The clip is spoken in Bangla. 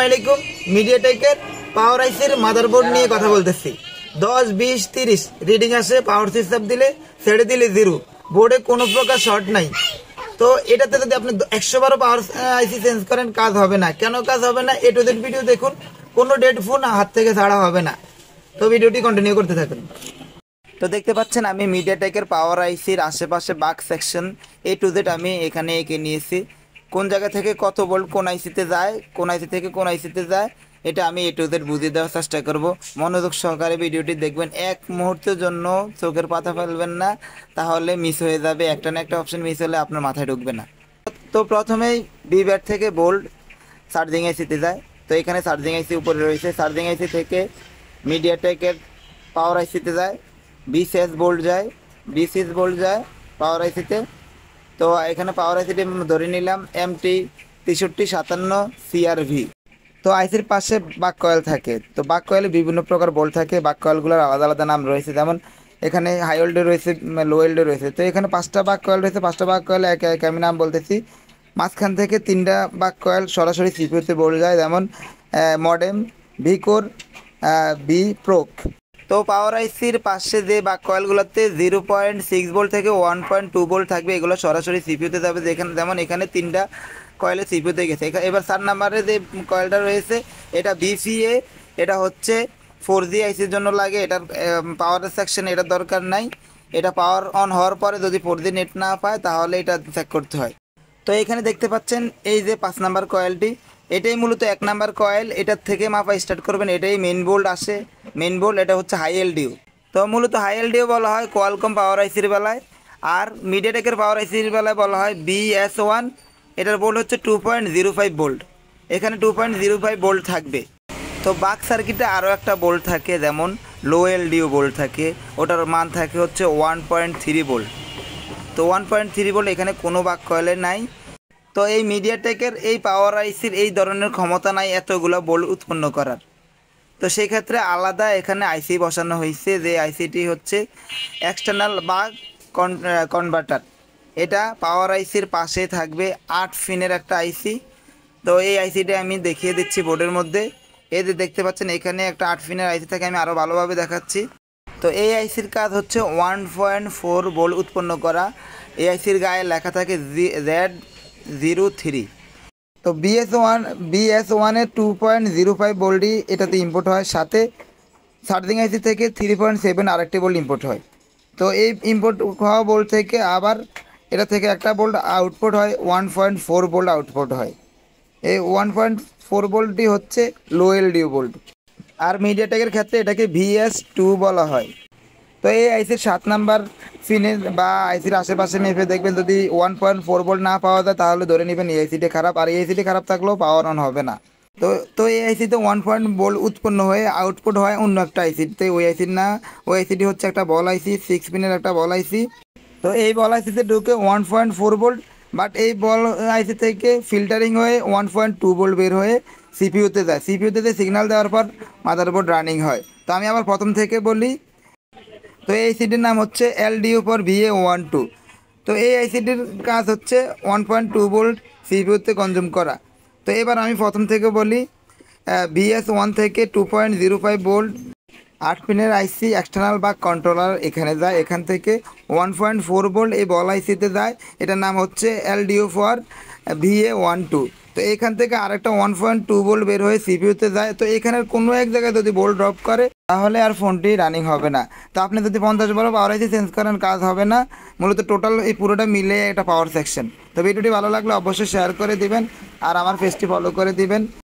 আলাইকুম। মিডিয়াটেকের পাওয়ার আইসির মাদারবোর্ড নিয়ে কথা বলতেছি। 10, 20, 30 রিডিং আসে, পাওয়ার সুইচ চাপ দিলে ছেড়ে দিলে 0, বোর্ডে কোনো প্রকার শর্ট নাই। তো এটাতে যদি আপনি 112 পাওয়ার আইসি চেঞ্জ করেন কাজ হবে না। কেন কাজ হবে না? এ টু জেড ভিডিও দেখুন, কোনো ডেড ফোন হাত থেকে ছাড়া হবে না। তো ভিডিওটি কন্টিনিউ করতে থাকুন। তো দেখতে পাচ্ছেন আমি মিডিয়াটেকের পাওয়ার আইসির আশেপাশে বাক সেকশন এ টু জেড আমি এখানে এঁকে নিয়েছি। কোন জায়গা থেকে কত ভোল্ট কোন আইসিতে যায়, কোন আইসি থেকে কোন আইসিতে যায়, এটা আমি এ টু জেড বুঝিয়ে দেওয়ার চেষ্টা করব। মনোযোগ সহকারে ভিডিওটি দেখবেন, এক মুহূর্তের জন্য চোখের পাতা ফেলবেন না, তাহলে মিস হয়ে যাবে। একটা না একটা অপশন মিস হলে আপনার মাথায় ঢুকবে না। তো প্রথমেই বি ব্যাট থেকে ভোল্ট চার্জিং আইসিতে যায়। তো এখানে চার্জিং আইসি উপরে রয়েছে, চার্জিং আইসি থেকে মিডিয়াটেকের পাওয়ার আইসিতে যায়, বিসিএস ভোল্ট যায়, বিসিএস ভোল্ট যায় পাওয়ার আইসিতে। তো এখানে পাওয়ার আইসিটি ধরে নিলাম MT 6357 CRV। তো আইসির পাশে বাক কয়েল থাকে। তো বাক কয়েলে বিভিন্ন প্রকার বোল্ট থাকে, বাক কয়েলগুলোর আলাদা আলাদা নাম রয়েছে। যেমন এখানে হাই ওয়েল্ডে রয়েছে, লো ওয়েল্ডে রয়েছে। তো এখানে 5টা বাক কয়েল রয়েছে, 5টা বাক কয়েল একে একে আমি নাম বলতেছি। মাঝখান থেকে 3টা বাক কয়েল সরাসরি সিপিইউতে বোল্ট যায়, যেমন মডেম, ভিকোর, বি প্রোক। তো পাওয়ার আইসির পাশে যে বাক কয়েলগুলোতে 0.6 ভোল্ট থেকে 1.2 ভোল্ট থাকবে, এগুলো সরাসরি সিপিইউতে যাবে। যেমন এখানে 3টা কয়েলে সিপিইউতে গেছে। এবার 4 নাম্বারে যে কয়েলটা রয়েছে এটা BCA, এটা হচ্ছে 4G আইসির জন্য লাগে। এটার পাওয়ারের সেকশন এটার দরকার নাই। এটা পাওয়ার অন হওয়ার পরে যদি 4G নেট না পায় তাহলে এটা চেক করতে হয়। তো এখানে দেখতে পাচ্ছেন এই যে 5 নাম্বার কয়েলটি, এটাই মূলত 1 নাম্বার কয়েল। এটার থেকে মাপা স্টার্ট করবেন, এটাই মেন বোল্ট আসে। মেন বোল্ট এটা হচ্ছে হাই এলডিও। তো মূলত হাই এলডিও বলা হয় কোয়ালকম পাওয়ার আইসির বেলায়, আর মিডিয়াটেকের পাওয়ার আইসির বেলায় বলা হয় BS1। এটার বোল্ট হচ্ছে 2.05 ভোল্ট। এখানে 2.05 ভোল্ট থাকবে। তো বাক সার্কিটে আরও একটা বোল্ট থাকে, যেমন লো এলডিও বোল্ট থাকে, ওটার মান থাকে হচ্ছে 1.3 ভোল্ট। তো 1.3 ভোল্ট এখানে কোনো বাক কয়েলে নাই। তো এই মিডিয়াটেকের এই পাওয়ার আইসির এই ধরনের ক্ষমতা নাই এতগুলো বোল্ট উৎপন্ন করার। তো সেই ক্ষেত্রে আলাদা এখানে আইসি বসানো হয়েছে, যে আইসিটি হচ্ছে এক্সটার্নাল বা কনভার্টার। এটা পাওয়ার আইসির পাশে থাকবে 8 পিনের একটা আইসি। তো এই আইসিটা আমি দেখিয়ে দিচ্ছি বোর্ডের মধ্যে। এই যে দেখতে পাচ্ছেন এখানে একটা 8 পিনের আইসি থাকে, আমি আরও ভালোভাবে দেখাচ্ছি। তো এই আইসির কাজ হচ্ছে 1.4 ভোল্ট উৎপন্ন করা। এই আইসির গায়ে লেখা থাকে Z03। তো BS1 এর 2.05 ভোল্টই এটাতে ইম্পোর্ট হয়, সাথে চার্জিং আইসি থেকে 3.7 আরেকটি ভোল্ট ইম্পোর্ট হয়। তো এই ইম্পোর্ট হওয়া ভোল্ট থেকে আবার এটা থেকে একটা ভোল্ট আউটপুট হয়, 1.4 ভোল্ট আউটপুট হয়। এই 1.4 ভোল্টটি হচ্ছে লো এলডিও ভোল্ট। আর মিডিয়াটেকের ক্ষেত্রে এটাকে VS2 বলা হয়। তো এই আইসির 7 নাম্বার পিনে বা আইসির আশেপাশে মেপে দেখবেন, যদি 1.4 ভোল্ট না পাওয়া যায় তাহলে ধরে নেবেন এই আইসিটি খারাপ, আর এই আইসিটি খারাপ থাকলেও পাওয়ার অন হবে না। তো এই আইসিতে 1 ভোল্ট উৎপন্ন হয়ে আউটপুট হয় অন্য একটা আইসিতে, ওই আইসির না, ওই আইসিটি হচ্ছে একটা বল আইসি, 6 পিনের একটা বল আইসি। তো এই বল আইসিতে ঢুকে 1.4 ভোল্ট, বাট এই বল আইসি থেকে ফিল্টারিং হয়ে 1.2 ভোল্ট বের হয়ে সিপিইউতে যায়। সিপিইউতে সিগন্যাল দেওয়ার পর মাদারবোর্ড রানিং হয়। তো আমি আবার প্রথম থেকে বলি। তো এই আইসিটির নাম হচ্ছে LDO ফর VA12। তো এই আইসিটির কাজ হচ্ছে 1.2 ভোল্ট সিপিইউতে কনজিউম করা। তো এবার আমি প্রথম থেকে বলি, BS1 থেকে 2.05 ভোল্ট 8 পিনের আইসি এক্সটার্নাল বা কন্ট্রোলার এখানে যায়। এখান থেকে 1.4 ভোল্ট এই বল আইসিতে যায়, এটার নাম হচ্ছে LDO ফর VA12। তো এখান থেকে আরেকটা 1.2 ভোল্ট বের হয়ে সিপিইউতে যায়। তো এখানের কোনো এক জায়গায় যদি ভোল্ট ড্রপ করে তাহলে আর ফোনটি রানিং হবে না। তো আপনি যদি 50 বারো পাওয়ার আইসি চেঞ্জ করেন কাজ হবে না। মূলত টোটাল এই পুরোটা মিলে একটা পাওয়ার সেকশন। তো ভিডিওটি ভালো লাগলে অবশ্যই শেয়ার করে দিবেন, আর আমার পেজটি ফলো করে দিবেন।